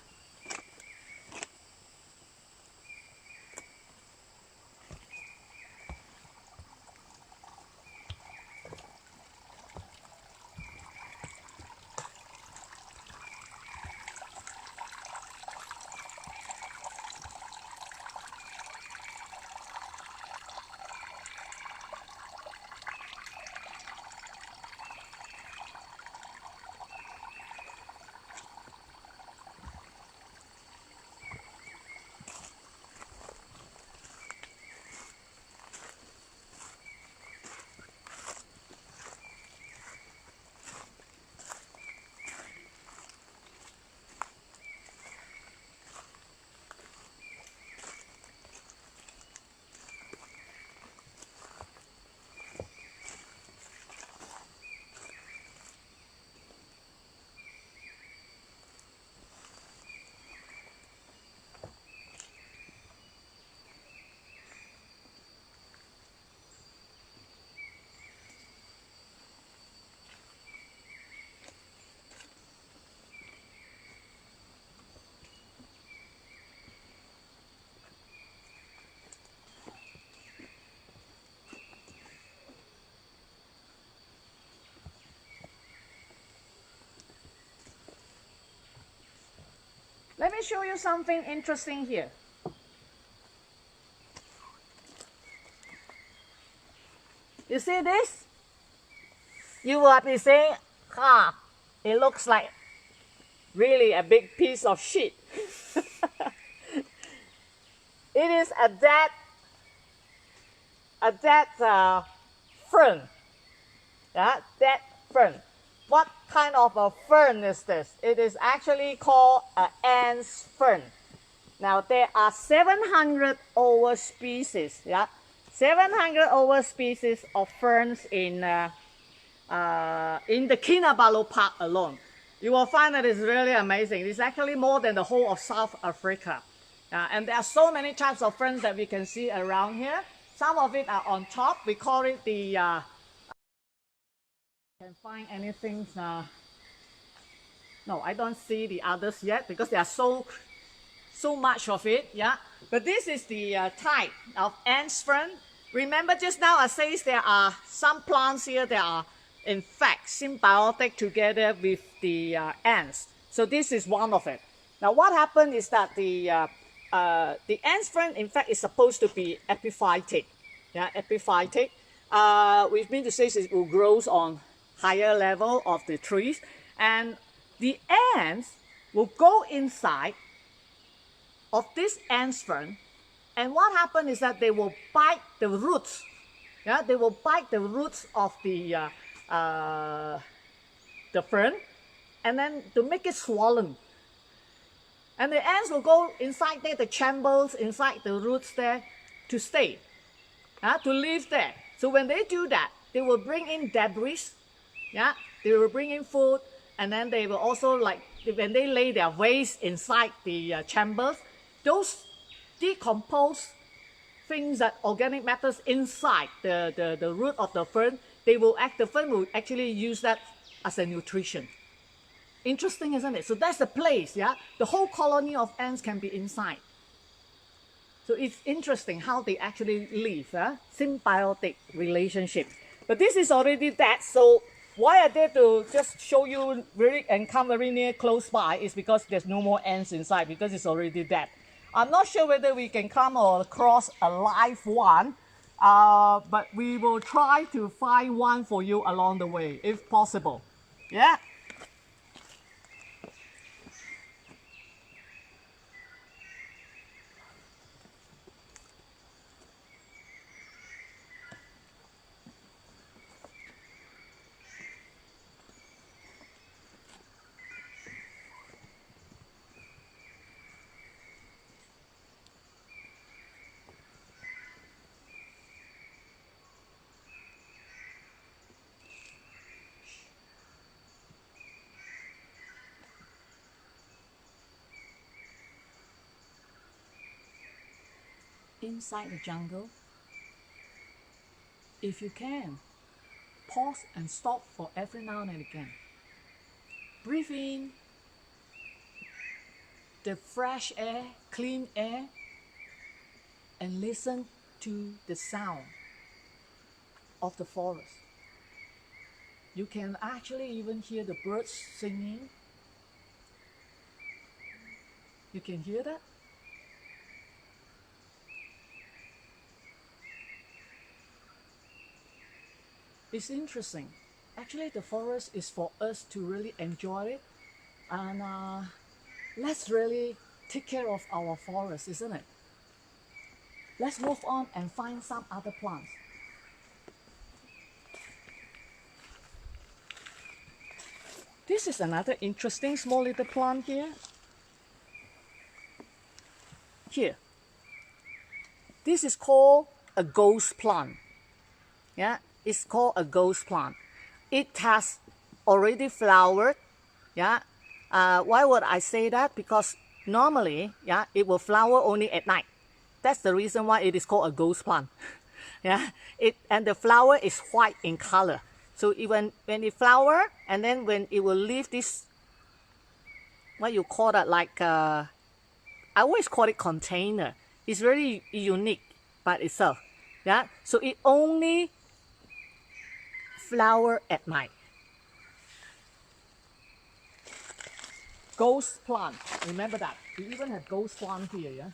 Let me show you something interesting here. You see this? You will be saying, it looks like really a big piece of shit. It is a dead fern. Yeah, dead fern. What kind of a fern is this? It is actually called an ants fern. Now there are 700 over species. Yeah, 700 over species of ferns in the Kinabalu Park alone. You will find that it's really amazing. It's actually more than the whole of South Africa. And there are so many types of ferns that we can see around here. Some of it are on top. We call it the... can find anything... no, I don't see the others yet because there are so much of it, yeah. But this is the type of ants fern. Remember just now I said there are some plants here that are in fact symbiotic together with the ants. So this is one of it. Now what happened is that the ants fern in fact is supposed to be epiphytic. Yeah, epiphytic. Which means to say it will grow on higher level of the trees, and the ants will go inside of this ants fern, and what happens is that they will bite the roots. Yeah, they will bite the roots of the fern, and then to make it swollen. And the ants will go inside there, the chambers inside the roots there, to stay, to live there. So when they do that, they will bring in debris. Yeah, they will bring in food, and then they will also, like when they lay their waste inside the chambers, those decomposed things, that organic matters inside the root of the fern, the fern will actually use that as a nutrition. Interesting, isn't it? So that's the place, yeah? The whole colony of ants can be inside. So it's interesting how they actually live, symbiotic relationship. But this is already dead, so why I dare to just show you and come very near close by is because there's no more ants inside, because it's already dead. I'm not sure whether we can come across a live one, but we will try to find one for you along the way, if possible. Yeah? Inside the jungle, if you can, pause and stop for every now and again. Breathe in the fresh air, clean air, and listen to the sound of the forest. You can actually even hear the birds singing. You can hear that? It's interesting. Actually, the forest is for us to really enjoy it, and let's really take care of our forest, isn't it? Let's move on and find some other plants. This is another interesting small little plant here. Here. This is called a ghost plant. Yeah, it's called a ghost plant. It has already flowered. Yeah. Why would I say that? Because normally, yeah, it will flower only at night. That's the reason why it is called a ghost plant. Yeah, and the flower is white in color. So when it flower, and then when it will leave this, what you call that, like I always call it container. It's very unique by itself. Yeah, so it only flower at night. Ghost plant. Remember that. We even have ghost plant here. Yeah.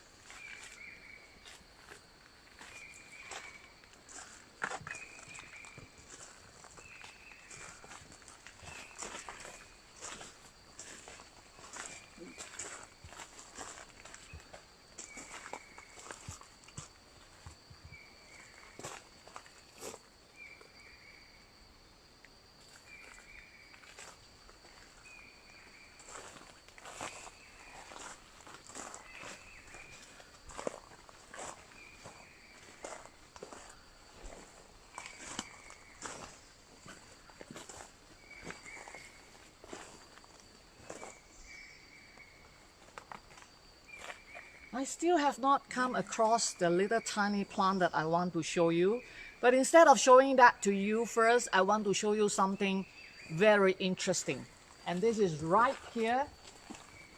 I still have not come across the little tiny plant that I want to show you. But instead of showing that to you first, I want to show you something very interesting. And this is right here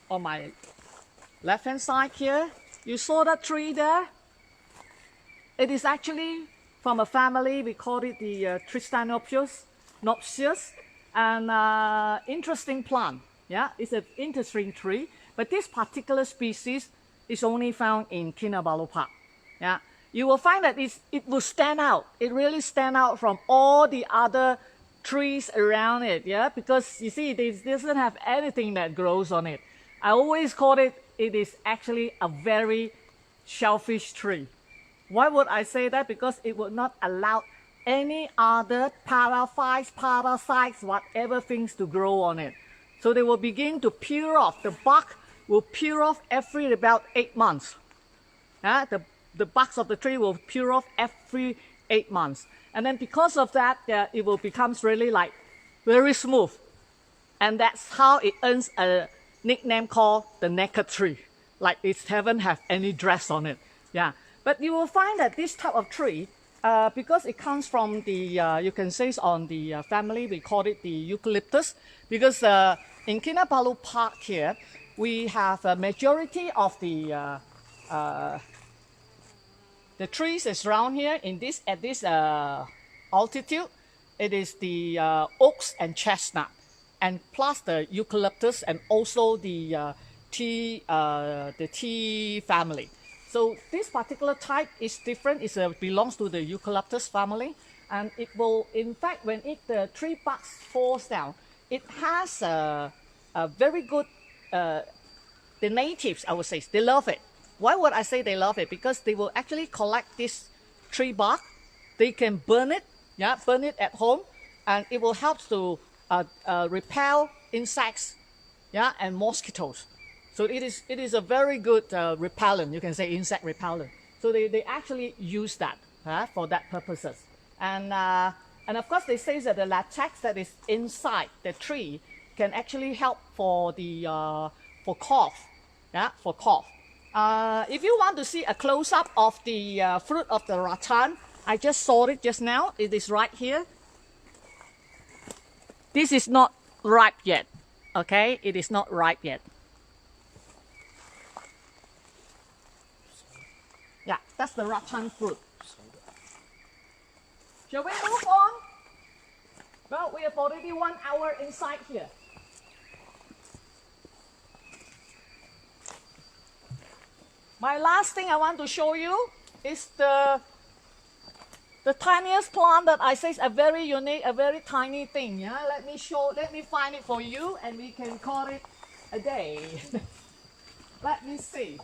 on my left hand side here. You saw that tree there? It is actually from a family, we call it the Tristanopsis, and interesting plant. Yeah, it's an interesting tree, but this particular species is only found in Kinabalu Park. Yeah, you will find that it will stand out. It really stand out from all the other trees around it. Yeah, because you see, it doesn't have anything that grows on it. I always call it is actually a very shellfish tree. Why would I say that? Because it would not allow any other parasites, whatever things to grow on it. So they will begin to peel off. The bark will peel off every about 8 months. The barks of the tree will peel off every 8 months. And then because of that, it will become really like very smooth. And that's how it earns a nickname called the Nekker Tree. Like it haven't have any dress on it. Yeah. But you will find that this type of tree, because it comes from the, you can say on the family, we call it the eucalyptus. Because in Kinabalu Park here, we have a majority of the trees is around here at this altitude. It is the oaks and chestnut, and plus the eucalyptus and also the tea family. So this particular type is different. It belongs to the eucalyptus family, and it will, in fact, when the tree bark falls down, it has a very good. The natives, I would say, they love it. Why would I say they love it? Because they will actually collect this tree bark. They can burn it, burn it at home, and it will help to repel insects, and mosquitoes. So it is a very good repellent, you can say insect repellent. So they actually use that for that purposes. And of course they say that the latex that is inside the tree can actually help for the for cough. For cough. If you want to see a close-up of the fruit of the rattan, I just saw it just now. It is right here. This is not ripe yet. Okay, it is not ripe yet. Yeah, that's the rattan fruit. Shall we move on? Well, we have already 1 hour inside here. My last thing I want to show you is the tiniest plant that I say is a very unique, a very tiny thing. Yeah, let me find it for you, and we can call it a day. Let me see.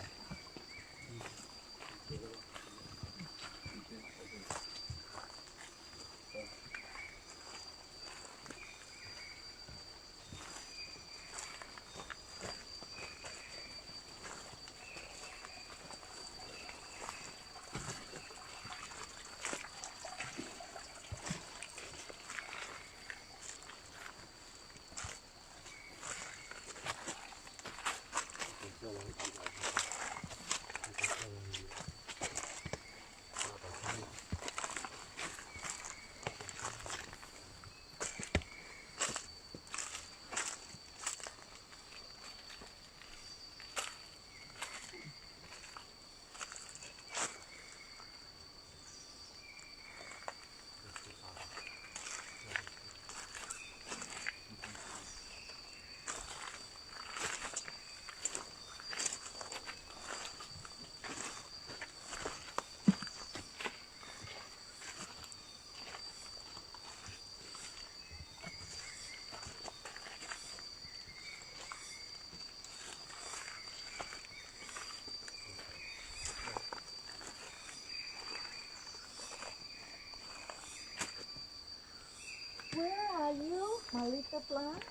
Where are you, my little plant?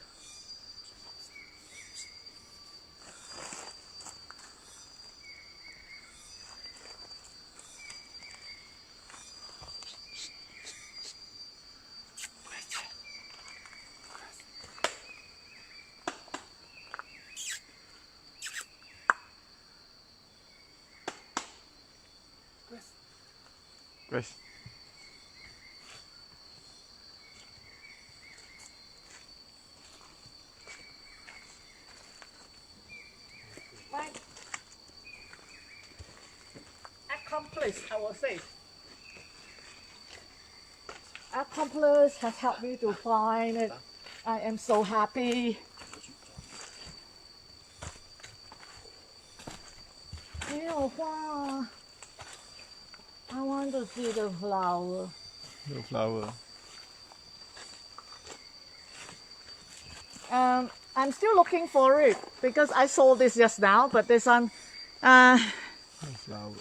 Grace. My accomplice, I will say. Accomplice has helped me to find it. I am so happy. Wow. I want to see the flower. The flower. I'm still looking for it because I saw this just now, but this one, No flower.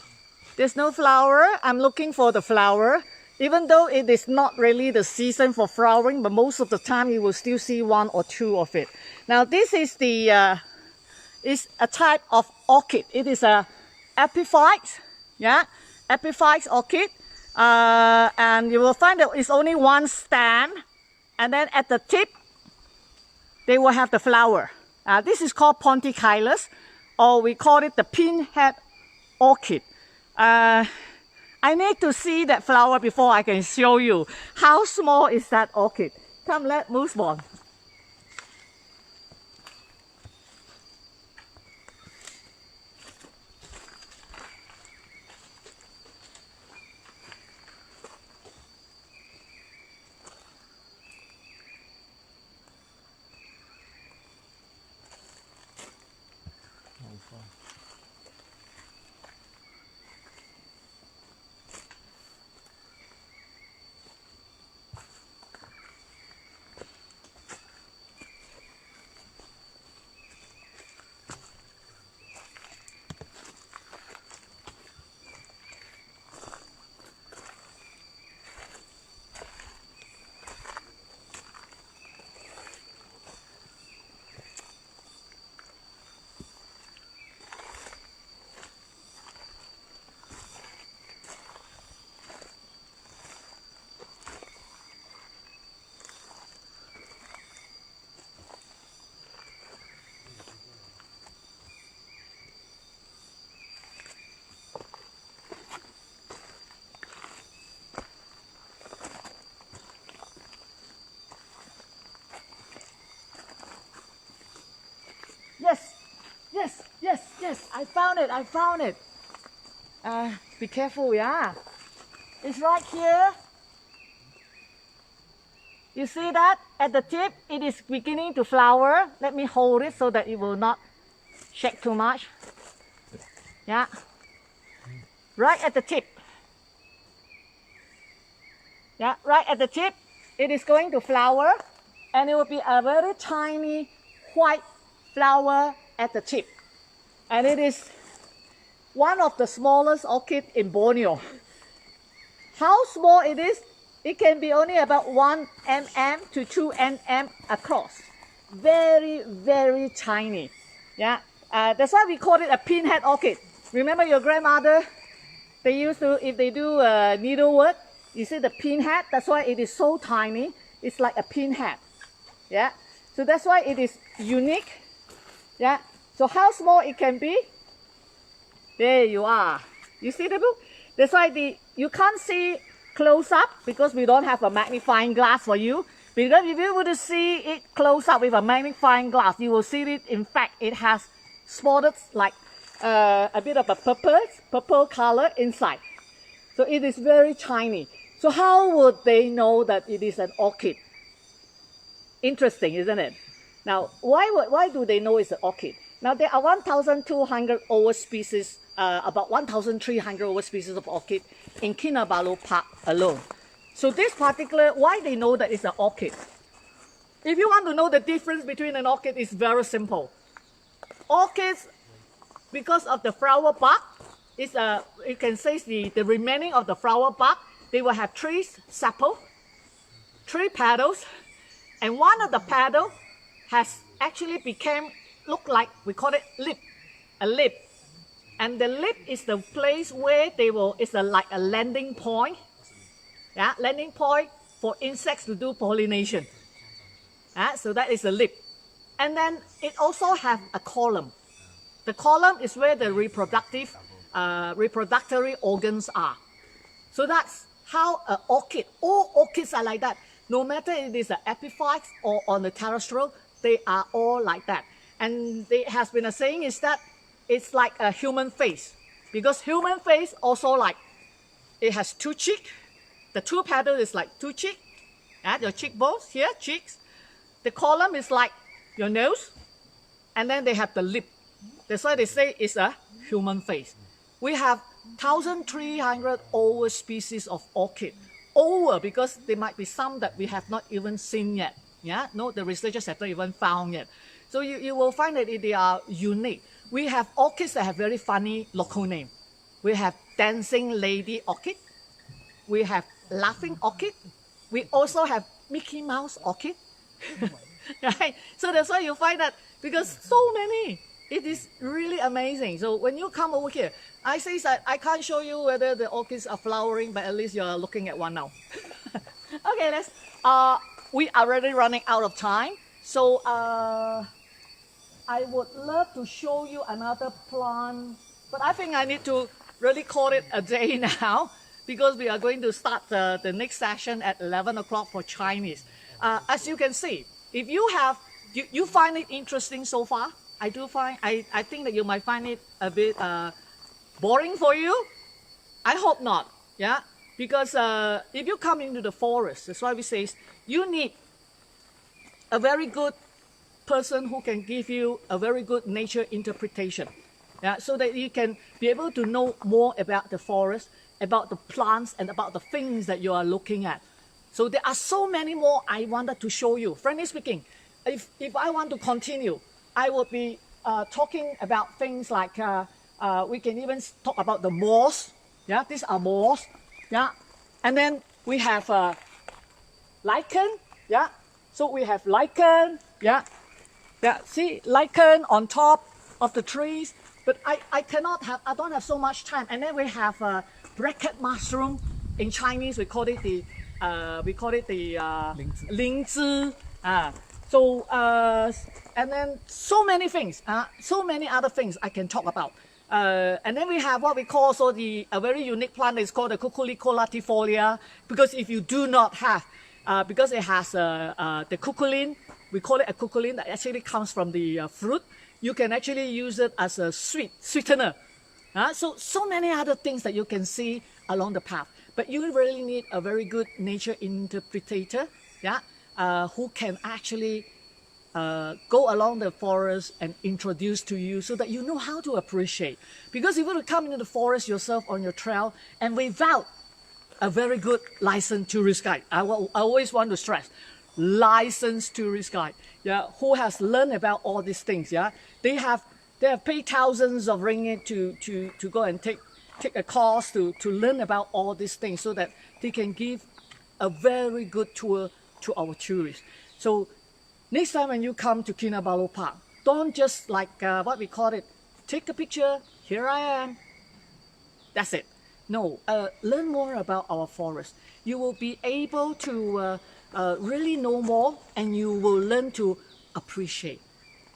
there's no flower. I'm looking for the flower. Even though it is not really the season for flowering, but most of the time you will still see one or two of it. Now this is the is a type of orchid. It is a epiphyte, yeah, epiphyte orchid, and you will find that it's only one stem, and then at the tip they will have the flower. This is called ponticillus, or we call it the pinhead orchid. I need to see that flower before I can show you how small is that orchid. Come, let's move on. Yes, I found it. Be careful, yeah. It's right here. You see that? At the tip, it is beginning to flower. Let me hold it so that it will not shake too much. Yeah. Right at the tip. Yeah, right at the tip, it is going to flower, and it will be a very tiny white flower at the tip. And it is one of the smallest orchid in Borneo. How small it is? It can be only about 1 mm to 2 mm across. Very, very tiny. Yeah, that's why we call it a pinhead orchid. Remember your grandmother? They used to, if they do needlework, you see the pinhead. That's why it is so tiny. It's like a pinhead. Yeah, so that's why it is unique. Yeah. So how small it can be? There you are. You see the book? That's why you can't see close up because we don't have a magnifying glass for you. Because if you were to see it close up with a magnifying glass, you will see it. In fact, it has spots like a bit of a purple color inside. So it is very tiny. So how would they know that it is an orchid? Interesting, isn't it? Now, why do they know it's an orchid? Now, there are 1,200 over species, about 1,300 over species of orchid in Kinabalu Park alone. So this particular, why they know that it's an orchid? If you want to know the difference between an orchid, it's very simple. Orchids, because of the flower bulk, you can say the remaining of the flower bulk, they will have 3 sepals, 3 petals, and one of the petals has actually become, look like, we call it lip, a lip. And the lip is the place where they will, it's like a landing point. Yeah, landing point for insects to do pollination. So that is the lip. And then it also has a column. The column is where the reproductory organs are. So that's how an orchid, all orchids are like that. No matter it is an epiphyte or on the terrestrial, they are all like that. And there has been a saying is that it's like a human face, because human face also like, it has two cheeks. The two petal is like two cheeks. Your cheekbones here, cheeks. The column is like your nose. And then they have the lip. That's why they say it's a human face. We have 1,300 over species of orchid. Over because there might be some that we have not even seen yet. Yeah, no, the researchers have not even found yet. So you will find that they are unique. We have orchids that have very funny local name. We have dancing lady orchid. We have laughing orchid. We also have Mickey Mouse orchid. Right? So that's why you find that, because so many, it is really amazing. So when you come over here, I say that I can't show you whether the orchids are flowering, but at least you are looking at one now. Okay, let's. We are already running out of time, so I would love to show you another plant, but I think I need to really call it a day now, because we are going to start the next session at 11 o'clock for Chinese. As you can see, if you have, you find it interesting so far, I think that you might find it a bit boring for you. I hope not, yeah? Because if you come into the forest, that's why we say you need a very good person who can give you a very good nature interpretation, yeah? So that you can be able to know more about the forest, about the plants, and about the things that you are looking at. So there are so many more I wanted to show you. Frankly speaking, if I want to continue, I would be talking about things like, we can even talk about the moss. Yeah, these are moss. Yeah, and then we have lichen. Yeah, so we have lichen. Yeah, yeah. See, lichen on top of the trees. But I don't have so much time. And then we have bracket mushroom. In Chinese, we call it the 灵芝. So and then so many things, so many other things I can talk about. And then we have what we call also a very unique plant is called the Cuculicola latifolia, because if you do not have, because it has the cuculin, we call it a cuculin that actually comes from the fruit, you can actually use it as a sweetener. So many other things that you can see along the path. But you really need a very good nature interpretator, yeah, who can actually go along the forest and introduce to you so that you know how to appreciate. Because if you were to come into the forest yourself on your trail and without a very good licensed tourist guide, I always want to stress, licensed tourist guide, yeah, who has learned about all these things, yeah. They have paid thousands of ringgit to go and take a course to learn about all these things so that they can give a very good tour to our tourists. So next time when you come to Kinabalu Park, don't just like what we call it, take a picture, here I am, that's it. No, learn more about our forest. You will be able to really know more, and you will learn to appreciate.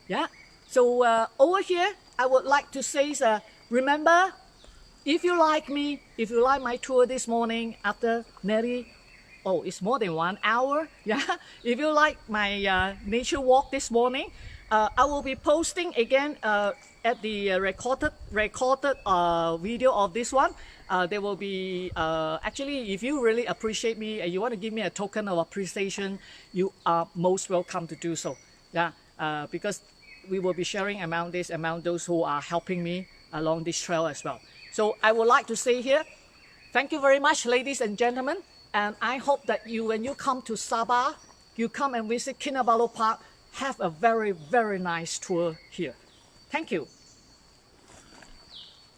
Yeah. So over here, I would like to say, remember, if you like me, if you like my tour this morning after nearly, it's more than 1 hour. Yeah. If you like my nature walk this morning, I will be posting again at the recorded video of this one. There will be actually, if you really appreciate me and you want to give me a token of appreciation, you are most welcome to do so. Yeah. Because we will be sharing among those who are helping me along this trail as well. So I would like to say here, thank you very much, ladies and gentlemen. And I hope that when you come to Sabah, you come and visit Kinabalu Park, have a very, very nice tour here. Thank you.